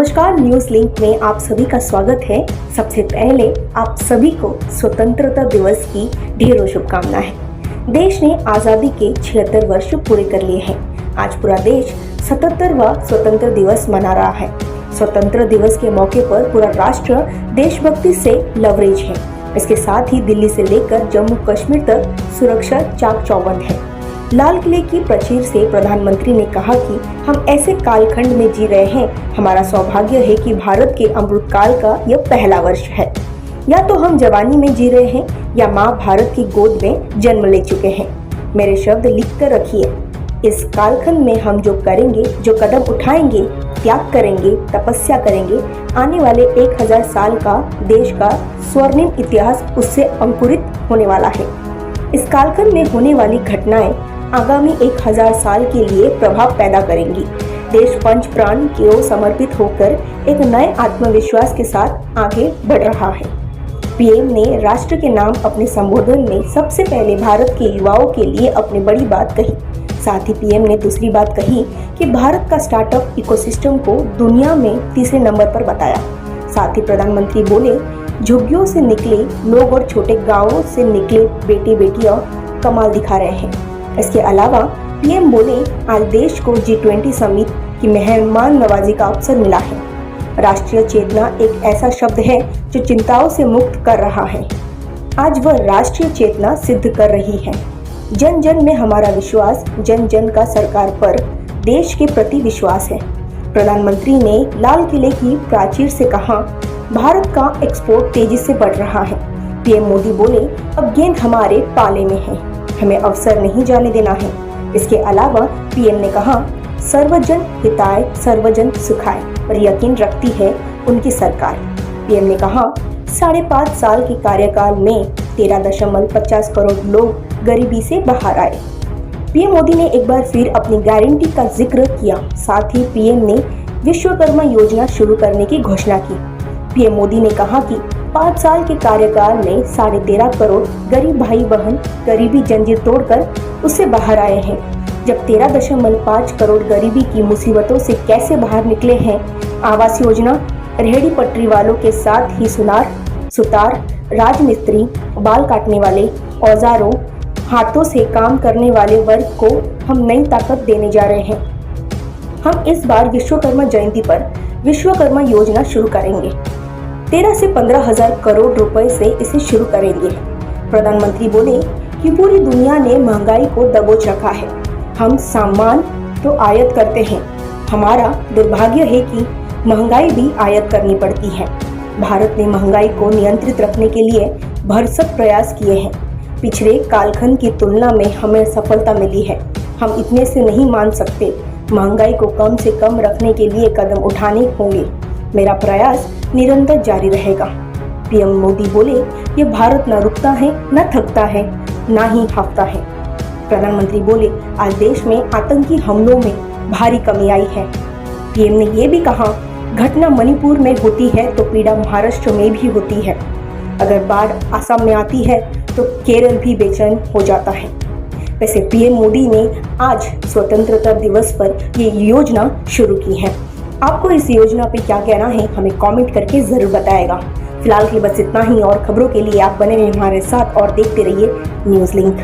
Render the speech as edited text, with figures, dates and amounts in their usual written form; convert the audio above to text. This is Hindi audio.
नमस्कार, न्यूज लिंक में आप सभी का स्वागत है। सबसे पहले आप सभी को स्वतंत्रता दिवस की ढेरों शुभकामनाएं। देश ने आजादी के 76 वर्ष पूरे कर लिए हैं। आज पूरा देश 77वां स्वतंत्र दिवस मना रहा है। स्वतंत्र दिवस के मौके पर पूरा राष्ट्र देशभक्ति से लबरेज है। इसके साथ ही दिल्ली से लेकर जम्मू कश्मीर तक सुरक्षा चाक चौबंद है। लाल किले की प्राचीर से प्रधानमंत्री ने कहा कि हम ऐसे कालखंड में जी रहे हैं, हमारा सौभाग्य है कि भारत के अमृतकाल का यह पहला वर्ष है। या तो हम जवानी में जी रहे हैं या माँ भारत की गोद में जन्म ले चुके हैं। मेरे शब्द लिख कर रखिए। इस कालखंड में हम जो करेंगे, जो कदम उठाएंगे, त्याग करेंगे, तपस्या करेंगे, आने वाले 1000 साल का देश का स्वर्णिम इतिहास उससे अंकुरित होने वाला है। इस कालखंड में होने वाली घटनाएं आगामी 1000 साल के लिए प्रभाव पैदा करेंगी। देश पंच प्राण की ओर समर्पित होकर एक नए आत्मविश्वास के साथ आगे बढ़ रहा है। पीएम ने राष्ट्र के नाम अपने संबोधन में सबसे पहले भारत के युवाओं के लिए अपनी बड़ी बात कही। साथ ही पीएम ने दूसरी बात कही कि भारत का स्टार्टअप इकोसिस्टम को दुनिया में तीसरे नंबर पर बताया। साथ ही प्रधानमंत्री बोले, झुग्गियों से निकले लोग और छोटे गांवों से निकले बेटे बेटियां कमाल दिखा रहे हैं। इसके अलावा पीएम बोले, आज देश को G20 समिट की मेहमान नवाजी का अवसर मिला है। राष्ट्रीय चेतना एक ऐसा शब्द है जो चिंताओं से मुक्त कर रहा है। आज वह राष्ट्रीय चेतना सिद्ध कर रही है। जन जन में हमारा विश्वास, जन जन का सरकार पर देश के प्रति विश्वास है। प्रधानमंत्री ने लाल किले की प्राचीर से कहा, भारत का एक्सपोर्ट तेजी से बढ़ रहा है। पीएम मोदी बोले, अब गेंद हमारे पाले में है, हमें अवसर नहीं जाने देना है। इसके अलावा पीएम ने कहा, सर्वजन हिताय सर्वजन सुखाय पर यकीन रखती है उनकी सरकार। पीएम ने कहा, 5.5 साल के कार्यकाल में 13.50 करोड़ लोग गरीबी से बाहर आए। पीएम मोदी ने एक बार फिर अपनी गारंटी का जिक्र किया। साथ ही पीएम ने विश्वकर्मा योजना शुरू करने की घोषणा की। पीएम मोदी ने कहा कि 5 साल के कार्यकाल में 13.5 करोड़ गरीब भाई बहन गरीबी जंजीर तोड़कर उससे बाहर आए हैं। जब 13.5 करोड़ गरीबी की मुसीबतों से कैसे बाहर निकले हैं। आवास योजना, रेहड़ी पटरी वालों के साथ ही सुनार, सुतार, राजमिस्त्री, बाल काटने वाले, औजारों, हाथों से काम करने वाले वर्ग को हम नई ताकत देने जा रहे हैं। हम इस बार विश्वकर्मा जयंती पर विश्वकर्मा योजना शुरू करेंगे। 13 से 15 हजार करोड़ रुपए से इसे शुरू करेंगे। प्रधानमंत्री बोले कि पूरी दुनिया ने महंगाई को दबोच रखा है। हम सामान तो आयात करते हैं, हमारा दुर्भाग्य है कि महंगाई भी आयात करनी पड़ती है। भारत ने महंगाई को नियंत्रित रखने के लिए भरसक प्रयास किए हैं। पिछले कालखंड की तुलना में हमें सफलता मिली है। हम इतने से नहीं मान सकते। महंगाई को कम से कम रखने के लिए कदम उठाने होंगे। मेरा प्रयास निरंतर जारी रहेगा। पीएम मोदी बोले, ये भारत न रुकता है, न थकता है, न ही हारता है। प्रधानमंत्री बोले, आज देश में आतंकी हमलों में भारी कमी आई है। पीएम ने ये भी कहा, घटना मणिपुर में होती है तो पीड़ा महाराष्ट्र में भी होती है। अगर बाढ़ असम में आती है तो केरल भी बेचैन हो जाता है। वैसे पीएम मोदी ने आज स्वतंत्रता दिवस पर ये योजना शुरू की है। आपको इस योजना पे क्या कहना है, हमें कमेंट करके जरूर बताएगा। फिलहाल के लिए बस इतना ही और खबरों के लिए आप बने रहिए हमारे साथ और देखते रहिए न्यूज लिंक।